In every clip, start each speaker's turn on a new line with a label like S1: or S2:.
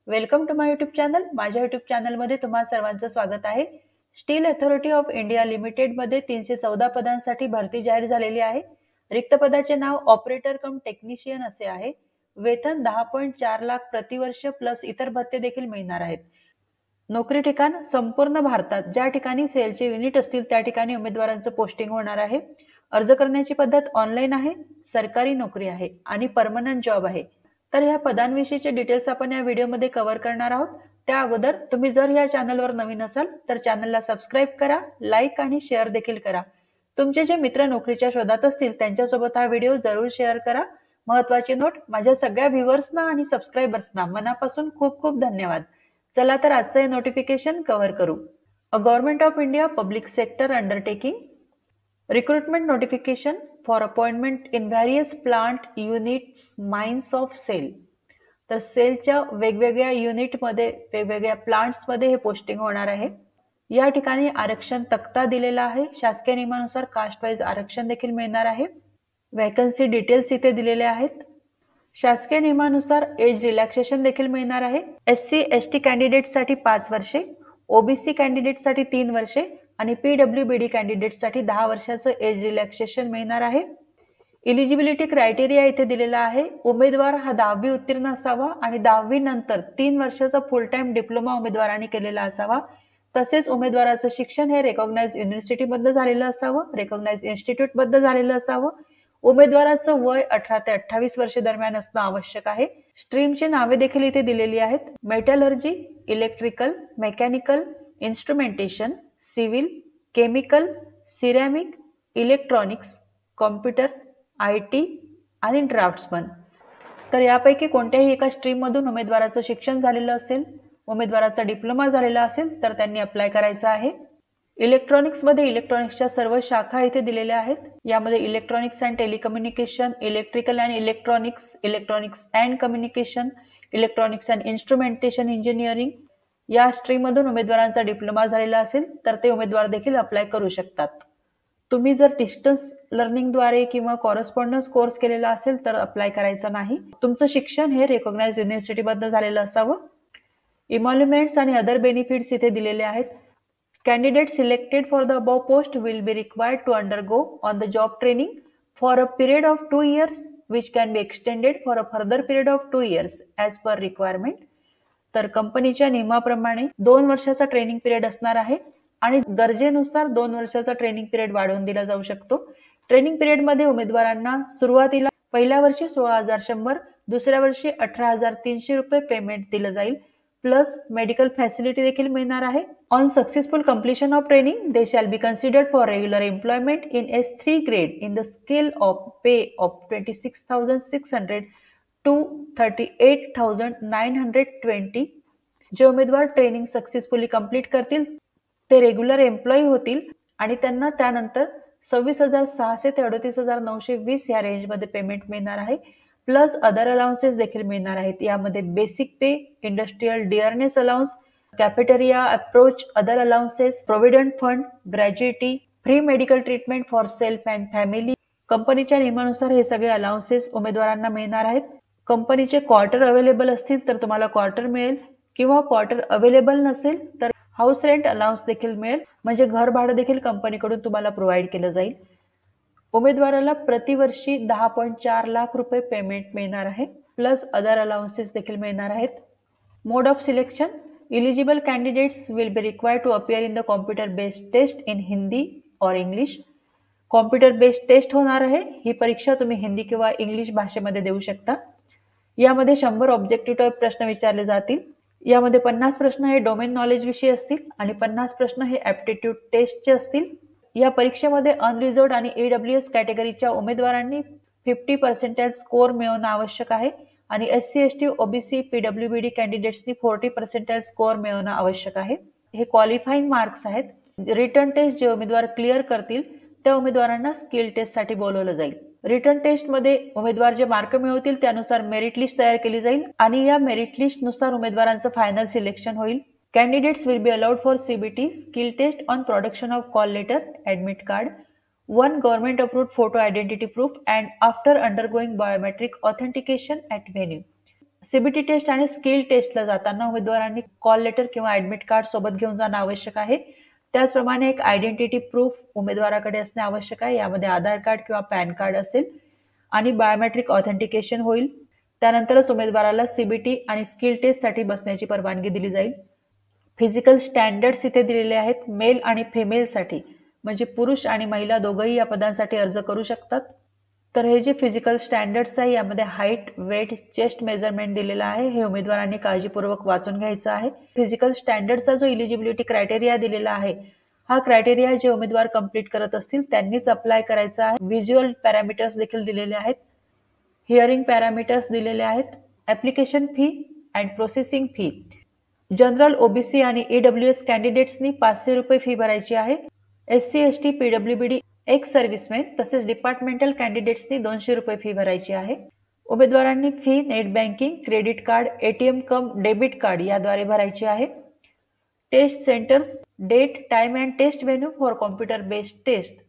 S1: Welcome to my YouTube channel. माझ्या YouTube चॅनलमध्ये तुम्हा सर्वांचं स्वागत आहे. स्टील अथॉरिटी ऑफ इंडिया लिमिटेडमध्ये 314 पदांसाठी भरती जाहीर झालेली आहे. रिक्त पदाचे नाव ऑपरेटर कम टेक्निशियन असे आहे. वेतन 10.4 लाख प्रतिवर्ष प्लस इतर भत्ते देखील मिळणार आहेत. नोकरी ठिकाण संपूर्ण भारतात ज्या ठिकाणी सेलचे युनिट असतील त्या ठिकाणी उमेदवारांचं पोस्टिंग होणार आहे. अर्ज करण्याची पद्धत ऑनलाईन आहे, सरकारी नोकरी आहे आणि परमनंट जॉब आहे. तर ह्या पदांविषयीचे डिटेल्स आपण या व्हिडिओमध्ये कव्हर करणार आहोत. त्या अगोदर तुम्ही जर या चॅनलवर नवीन असाल तर चॅनलला सबस्क्राईब करा, लाईक आणि शेअर देखील करा. तुमचे जे मित्र नोकरीच्या शोधात असतील त्यांच्यासोबत हा व्हिडिओ जरूर शेअर करा. महत्वाची नोट, माझ्या सगळ्या व्ह्युअर्सना आणि सबस्क्रायबर्सना मनापासून खूप खूप धन्यवाद. चला तर आजचं हे नोटिफिकेशन कव्हर करू. A government of India public sector undertaking recruitment notification for appointment in various plant units mines of SAIL. तर सेलच्या वेगवेगळ्या युनिटमध्ये वेगवेगळ्या प्लांट्समध्ये हे पोस्टिंग होणार आहे. या ठिकाणी आरक्षण तक्ता दिलेला आहे. शासकीय नियमानुसार कास्ट वाईज आरक्षण देखील मिळणार आहे. वॅकन्सी डिटेल्स इथे दिलेले आहेत. शासकीय नियमानुसार एज रिलॅक्सेशन देखील मिळणार आहे. SC ST कॅन्डिडेटसाठी 5 वर्षे, OBC कॅन्डिडेटसाठी 3 वर्षे आणि PWBD कॅन्डिडेटसाठी 10 वर्षाचं एज रिलॅक्सेशन मिळणार आहे. इलिजिबिलिटी क्रायटेरिया इथे दिलेला आहे. उमेदवार हा 10वी उत्तीर्ण असावा आणि 10वी नंतर 3 वर्षाचा फुल टाइम डिप्लोमा उमेदवारांनी केलेला असावा. तसेच उमेदवाराचं शिक्षण हे रेकॉग्नाइज युनिव्हर्सिटीमध्ये झालेलं असावं, रेकॉग्नाइज इन्स्टिट्यूटमध्ये झालेलं असावं. उमेदवाराचं वय 18 ते 28 वर्ष दरम्यान असणं आवश्यक आहे. स्ट्रीमची नावे देखील इथे दिलेली आहेत. Metallurgy, electrical, mechanical, instrumentation, civil, chemical, ceramic, electronics, computer, IT आणि ड्राफ्ट्समन. तर यापैकी कोणत्याही एका स्ट्रीममधून उमेदवाराचं शिक्षण झालेलं असेल, उमेदवाराचा डिप्लोमा झालेला असेल तर त्यांनी अप्लाय करायचं आहे. इलेक्ट्रॉनिक्समध्ये इलेक्ट्रॉनिक्सच्या सर्व शाखा इथे दिलेल्या आहेत. यामध्ये electronics and telecommunication, electrical and electronics, electronics and communication, electronics and instrumentation engineering या स्ट्रीममधून उमेदवारांचा डिप्लोमा झालेला असेल तर ते उमेदवार देखील अप्लाय करू शकतात. तुम्ही जर डिस्टन्स लर्निंगद्वारे किंवा कॉरेस्पॉन्डन्स कोर्स केलेला असेल तर अप्लाय करायचं नाही. तुमचं शिक्षण हे रेकॉग्नाइज युनिव्हर्सिटीमध्ये झालेलं असावं. इमॉल्युमेंट्स आणि अदर बेनिफिट्स इथे दिलेले आहेत. Candidates selected for the above post will be required to undergo on the job training for a period of 2 years which can be extended for a further period of 2 years as per requirement. तर कंपनीच्या नियमाप्रमाणे 2 वर्षाचा training period असणार आहे आणि गरजेनुसार 2 वर्षाचा training period वाढवून दिला जाऊ शकतो. ट्रेनिंग पिरियडमध्ये उमेदवारांना सुरुवातीला पहिल्या वर्षी 16,100, दुसऱ्या वर्षी 18,300 रुपये पेमेंट दिलं जाईल. प्लस मेडिकल फॅसिलिटी देखील मिळणार आहे. On successful completion of training they shall be considered for regular employment in S3 grade in the scale of pay of 26,600 to 38,920. जे उमेदवार ट्रेनिंग सक्सेसफुली कंप्लीट करतील ते रेग्युलर एम्प्लॉई होतील आणि त्यांना त्यानंतर 26,600 ते 38,920 या रेंजमध्ये पेमेंट मिळणार आहे. प्लस अदर अलाउन्सेस देखील मिळणार आहेत. यामध्ये basic pay, industrial dearness allowance, cafeteria approach, other allowances, provident fund, gratuity, free medical treatment for self and family. कंपनीच्या नियमानुसार हे सगळे अलाउन्सेस उमेदवारांना मिळणार आहेत. कंपनीचे क्वार्टर अवेलेबल असतील तर तुम्हाला क्वार्टर मिळेल किंवा क्वार्टर अवेलेबल नसेल तर हाऊस रेंट अलाउन्स देखील मिळेल, म्हणजे घर भाडं देखील कंपनीकडून तुम्हाला प्रोव्हाइड केलं जाईल. उमेदवाराला प्रतिवर्षी 10.4 लाख रुपये पेमेंट मिळणार आहे. प्लस अदर अलाउन्सेस देखील मिळणार आहेत. Mode of selection, eligible candidates will be required to appear in the computer based test in Hindi और इंग्लिश. कॉम्प्युटर बेस्ड टेस्ट होणार आहे. ही परीक्षा तुम्ही हिंदी किंवा इंग्लिश भाषेमध्ये देऊ शकता. यामध्ये 100 ऑब्जेक्टिव्ह टाईप प्रश्न विचारले जातील. यामध्ये 50 प्रश्न हे डोमेन नॉलेज विषयी असतील आणि 50 प्रश्न हे ॲप्टिट्यूड टेस्टचे असतील. या परीक्षेमध्ये अनरिझर्व्ड आणि AWS कॅटेगरीच्या उमेदवारांनी 50% स्कोअर मिळवणं आवश्यक आहे आणि SC ST OBC PWBD कॅन्डिडेट्सनी 40% score मिळवणं आवश्यक आहे. हे क्वालिफाईंग मार्क्स आहेत. रिटर्न टेस्ट जे उमेदवार क्लिअर करतील त्या उमेदवारांना स्किल टेस्टसाठी बोलवलं जाईल. रिटर्न टेस्टमध्ये उमेदवार जे मार्क मिळवतील त्यानुसार मेरिट लिस्ट तयार केली जाईल आणि या मेरिट लिस्टनुसार उमेदवारांचं फायनल सिलेक्शन होईल. Candidates will be allowed for CBT, skill test on production of call letter, admit card, one government approved photo identity proof and after undergoing biometric authentication at venue. CBT test आणि skill टेस्टला जाताना उमेदवारांनी call letter किंवा admit card सोबत घेऊन जाणं आवश्यक आहे. त्याचप्रमाणे एक आयडेंटिटी प्रूफ उमेदवाराकडे असणे आवश्यक आहे. यामध्ये आधार कार्ड किंवा पॅन कार्ड असेल आणि बायोमेट्रिक ऑथेंटिकेशन होईल. त्यानंतरच उमेदवाराला सीबीटी आणि स्किल टेस्टसाठी बसण्याची परवानगी दिली जाईल. फिजिकल स्टँडर्ड्स इथे दिलेले आहेत. मेल आणि फिमेलसाठी म्हणजे पुरुष आणि महिला दोघंही या पदांसाठी अर्ज करू शकतात. तर हे जे फिजिकल स्टँडर्ड्स आहे यामध्ये हाईट, वेट, चेस्ट मेजरमेंट दिलेला आहे. हे उमेदवारांनी काळजीपूर्वक वाचून घ्यायचं आहे. फिजिकल स्टँडर्डचा जो इलिजिबिलिटी क्रायटेरिया दिलेला आहे हा क्रायटेरिया जे उमेदवार कंप्लीट करत असतील त्यांनीच अप्लाय करायचा आहे. व्हिज्युअल पॅरामीटर्स देखील दिलेले आहेत. हिअरिंग पॅरामीटर्स दिलेले आहेत. Application fee and processing fee general, OBC आणि ईडब्ल्यूएस कॅन्डिडेट्सनी 500 रुपये फी भरायची आहे. एससी, एसटी, पीडब्ल्यूबीडी, एक्स सर्व्हिसमॅन तसेच डिपार्टमेंटल कॅन्डिडेट्सनी 200 रुपये फी भरायची आहे. उमेदवारांनी fee net banking, credit card, ATM cum debit card याद्वारे भरायची आहे. Test centres, date, time and test venue for computer based test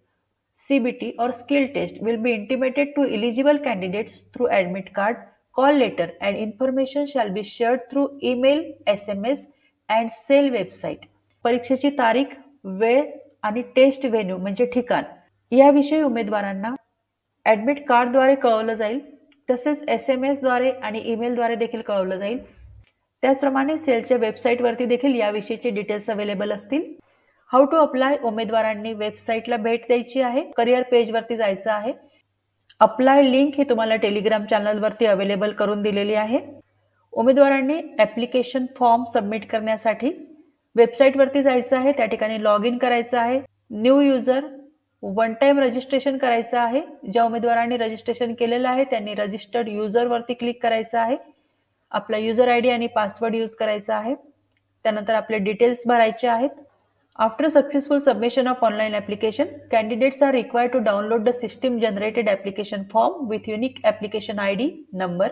S1: CBT or skill test will be intimated to eligible candidates through admit card, call letter and information shall be shared through email, SMS and SAIL website. परीक्षेची तारीख, वेळ आणि taste venue म्हणजे ठिकाण याविषयी उमेदवारांना admit कार्डद्वारे कळवलं जाईल. तसेच SMS द्वारे आणि ईमेलद्वारे देखील कळवलं जाईल. त्याचप्रमाणे सेलच्या वेबसाईटवरती देखील याविषयीचे डिटेल्स अवेलेबल असतील. हाऊ टू अप्लाय उमेदवारांनी वेबसाईटला भेट द्यायची आहे. करिअर पेजवरती जायचं आहे. अप्लाय लिंक ही तुम्हाला टेलिग्राम चॅनलवरती अवेलेबल करून दिलेली आहे. उमेदवारांनी ऍप्लिकेशन फॉर्म सबमिट करण्यासाठी वेबसाईटवरती जायचं आहे. त्या ठिकाणी लॉग इन करायचं आहे. New user one time registration करायचं आहे. ज्या उमेदवारांनी रजिस्ट्रेशन केलेलं आहे त्यांनी रजिस्टर्ड युजरवरती क्लिक करायचं आहे. आपला युजर आयडी आणि पासवर्ड यूज करायचा आहे. त्यानंतर आपले डिटेल्स भरायचे आहेत. After successful submission of online application, candidates are required to download the system generated application form with unique application ID number.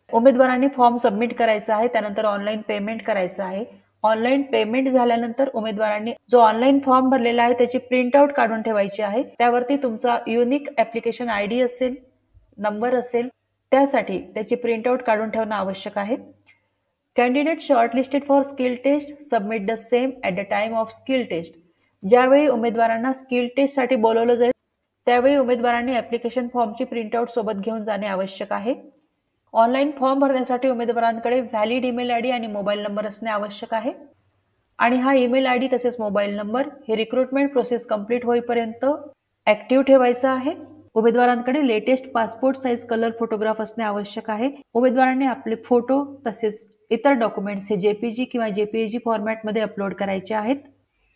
S1: उमेदवारांनी फॉर्म सबमिट करायचा आहे. त्यानंतर ऑनलाईन पेमेंट करायचं आहे. ऑनलाईन पेमेंट झाल्यानंतर उमेदवारांनी जो ऑनलाईन फॉर्म भरलेला आहे त्याची प्रिंट आउट काढून ठेवायची आहे. त्यावरती तुमचा युनिक ऍप्लिकेशन ID असेल, नंबर असेल, त्यासाठी त्याची प्रिंट आउट काढून ठेवणं आवश्यक आहे. Candidate shortlisted for skill test submit the same at the time of skill test. ज्यावेळी उमेदवारांना स्किल टेस्ट साठी बोलवलं जाईल त्यावेळी उमेदवारांनी ऍप्लिकेशन फॉर्मची प्रिंट आउट सोबत घेऊन जाणे आवश्यक आहे. ऑनलाईन फॉर्म भरण्यासाठी उमेदवारांकडे व्हॅलिड ईमेल आयडी आणि मोबाईल नंबर असणे आवश्यक आहे. आणि हा ईमेल आयडी तसेच मोबाईल नंबर हे रिक्रुटमेंट प्रोसेस कंप्लीट होईपर्यंत ऍक्टिव्ह ठेवायचा आहे. उमेदवारांकडे latest passport size colour photograph असणे आवश्यक आहे. उमेदवारांनी आपले फोटो तसेच इतर डॉक्युमेंट्स हे JPG किंवा JPEG फॉर्मॅटमध्ये अपलोड करायचे आहेत.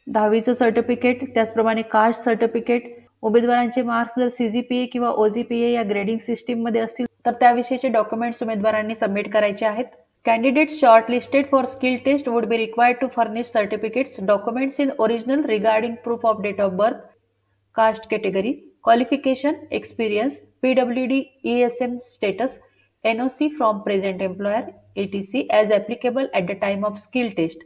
S1: 10वीचं सर्टिफिकेट, त्याचप्रमाणे कास्ट सर्टिफिकेट, उमेदवारांचे मार्क्स जर CGPA किंवा OGPA या ग्रेडिंग सिस्टीममध्ये असतील तर त्याविषयीचे डॉक्युमेंट्स उमेदवारांनी सबमिट करायचे आहेत. Candidates shortlisted for skill test would be required to furnish certificates, documents in original regarding proof of date of birth, caste category, qualification, experience, PWD, ESM status, NOC from present employer, etc. as applicable at the time of skill test.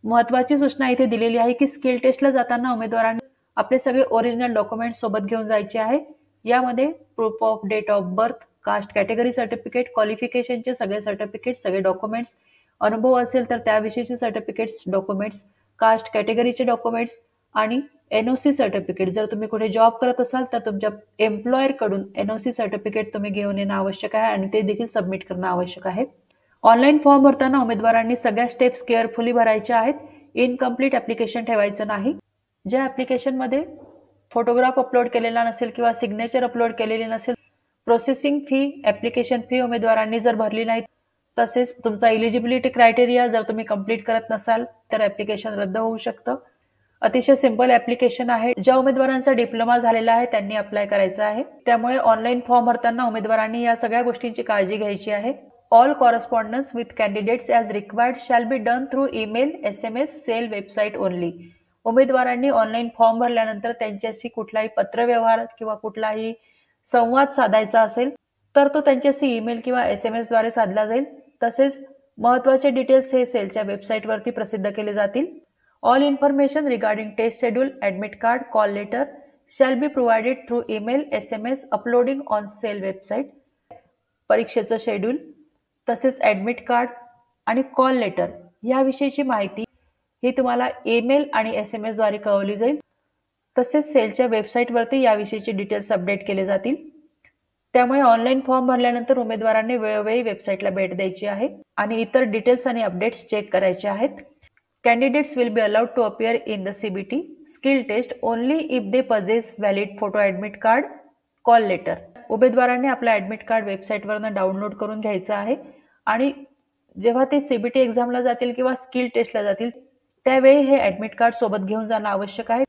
S1: महत्वाची सूचना इथे दिलेली आहे की skill टेस्टला जाताना उमेदवारांनी आपले सगळे ओरिजिनल डॉक्युमेंट सोबत घेऊन जायचे आहे. यामध्ये proof of date of birth, caste category certificate, क्वालिफिकेशनचे सगळे सर्टिफिकेट, सगळे डॉक्युमेंट्स, अनुभव असेल तर त्याविषयीचे सर्टिफिकेट्स, डॉक्युमेंट्स, कास्ट कॅटेगरीचे डॉक्युमेंट्स आणि NOC सर्टिफिकेट. जर तुम्ही कुठे जॉब करत असाल तर तुमच्या एम्प्लॉयर कडून NOC सर्टिफिकेट तुम्ही घेऊन येणं आवश्यक आहे आणि ते देखील सबमिट करणं आवश्यक आहे. ऑनलाईन फॉर्म भरताना उमेदवारांनी सगळ्या स्टेप्स केअरफुली भरायच्या आहेत. इनकम्प्लीट ऍप्लिकेशन ठेवायचं नाही. ज्या ऍप्लिकेशनमध्ये फोटोग्राफ अपलोड केलेला नसेल किंवा सिग्नेचर अपलोड केलेली नसेल, प्रोसेसिंग फी, ऍप्लिकेशन फी उमेदवारांनी जर भरली नाही, तसेच तुमचा इलिजिबिलिटी क्रायटेरिया जर तुम्ही कंप्लीट करत नसाल तर ऍप्लिकेशन रद्द होऊ शकतं. अतिशय सिंपल ऍप्लिकेशन आहे. ज्या उमेदवारांचा डिप्लोमा झालेला आहे त्यांनी अप्लाय करायचा आहे. त्यामुळे ऑनलाईन फॉर्म भरताना उमेदवारांनी या सगळ्या गोष्टींची काळजी घ्यायची आहे. All correspondence with candidates as required shall be done through email, SMS, SAIL website only. उमेदवारांनी ऑनलाईन फॉर्म भरल्यानंतर त्यांच्याशी कुठलाही पत्रव्यवहार किंवा कुठलाही संवाद साधायचा असेल तर तो त्यांच्याशी ईमेल किंवा SMS द्वारे साधला जाईल. तसेच महत्वाचे डिटेल्स हे सेलच्या वेबसाईटवरती प्रसिद्ध केले जातील. All information regarding test schedule, admit card, call letter shall be provided through email, SMS uploading on SAIL website. परीक्षेचं शेड्यूल तसेच ॲडमिट कार्ड आणि कॉल लेटर याविषयीची माहिती ही तुम्हाला ईमेल आणि SMS द्वारे कळवली जाईल. तसेच सेलच्या वेबसाईटवरती याविषयीचे डिटेल्स अपडेट केले जातील. त्यामुळे ऑनलाईन फॉर्म भरल्यानंतर उमेदवारांनी वेळोवेळी वेबसाईटला भेट द्यायची आहे आणि इतर डिटेल्स आणि अपडेट्स चेक करायचे आहेत. Candidates will be allowed to appear in the CBT skill test only if they possess valid photo admit card, call letter. उमेदवारांनी आपलं ॲडमिट कार्ड वेबसाईटवरनं डाउनलोड करून घ्यायचं आहे आणि जेव्हा ते CBT एक्झामला जातील किंवा स्किल टेस्टला जातील त्यावेळी हे ॲडमिट कार्ड सोबत घेऊन जाणं आवश्यक आहे.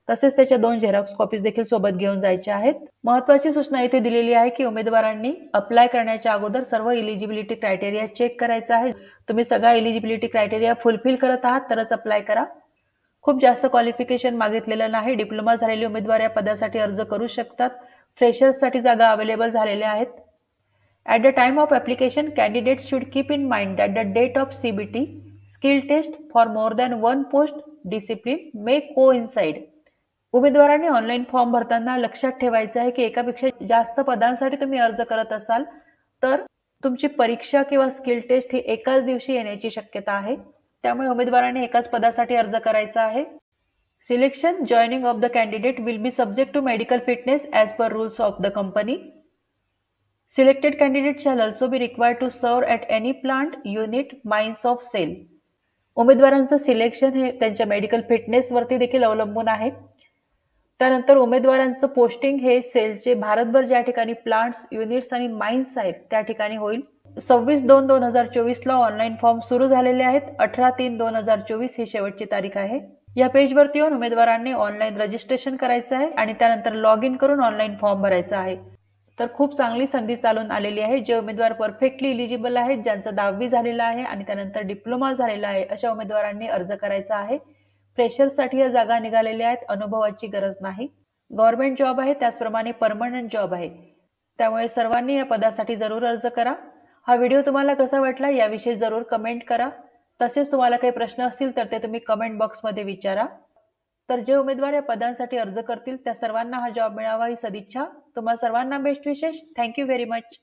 S1: तसेच त्याच्या 2 झेरॉक्स कॉपीज देखील सोबत घेऊन जायच्या आहेत. महत्त्वाची सूचना इथे दिलेली आहे की उमेदवारांनी अप्लाय करण्याच्या अगोदर सर्व एलिजिबिलिटी क्रायटेरिया चेक करायचा आहे. तुम्ही सगळा एलिजिबिलिटी क्रायटेरिया फुलफिल करत आहात तरच अप्लाय करा. खूप जास्त क्वालिफिकेशन मागितलेलं नाही. डिप्लोमा झालेले उमेदवार या पदासाठी अर्ज करू शकतात. फ्रेशर्ससाठी जागा अवेलेबल झालेल्या आहेत. At the time of application, candidates should keep in mind that the date of CBT skill test for more than one post discipline may coincide. उमेदवारांनी ऑनलाईन फॉर्म भरताना लक्षात ठेवायचं आहे की एकापेक्षा जास्त पदांसाठी तुम्ही अर्ज करत असाल तर तुमची परीक्षा किंवा स्किल टेस्ट ही एकाच दिवशी येण्याची शक्यता आहे. त्यामुळे उमेदवारांनी एकाच पदासाठी अर्ज करायचा आहे. Selection joining of the candidate will be subject to medical fitness as per rules of the company. Selected candidate shall also be required to serve at any plant, unit, mines of SAIL. उमेदवारांचं selection हे त्यांच्या medical फिटनेसवरती देखील अवलंबून आहे. त्यानंतर उमेदवारांचं posting हे सेलचे भारतभर ज्या ठिकाणी प्लांट्स, युनिट्स आणि माइन्स आहेत त्या ठिकाणी होईल. 26/2/2024 ला ऑनलाईन फॉर्म सुरू झालेले आहेत. 18/3/2024 ही शेवटची तारीख आहे. या पेजवरती येऊन उमेदवारांनी ऑनलाईन रजिस्ट्रेशन करायचं आहे आणि त्यानंतर लॉग इन करून ऑनलाईन फॉर्म भरायचा आहे. तर खूप चांगली संधी चालून आलेली आहे. जे उमेदवार परफेक्टली इलिजिबल आहेत, ज्यांचं 10वी झालेलं आहे आणि त्यानंतर डिप्लोमा झालेला आहे अशा उमेदवारांनी अर्ज करायचा आहे. फ्रेशर्ससाठी या जागा निघालेल्या आहेत. अनुभवाची गरज नाही. गव्हर्नमेंट जॉब आहे, त्याचप्रमाणे परमनंट जॉब आहे. त्यामुळे सर्वांनी या पदासाठी जरूर अर्ज करा. हा व्हिडिओ तुम्हाला कसा वाटला याविषयी जरूर कमेंट करा. तसेच तुम्हाला काही प्रश्न असतील तर ते तुम्ही कमेंट बॉक्समध्ये विचारा. तर जे उमेदवार या पदांसाठी अर्ज करतील त्या सर्वांना हा जॉब मिळावा ही सदिच्छा. तुम्हा सर्वांना बेस्ट विशेष. Thank you very much.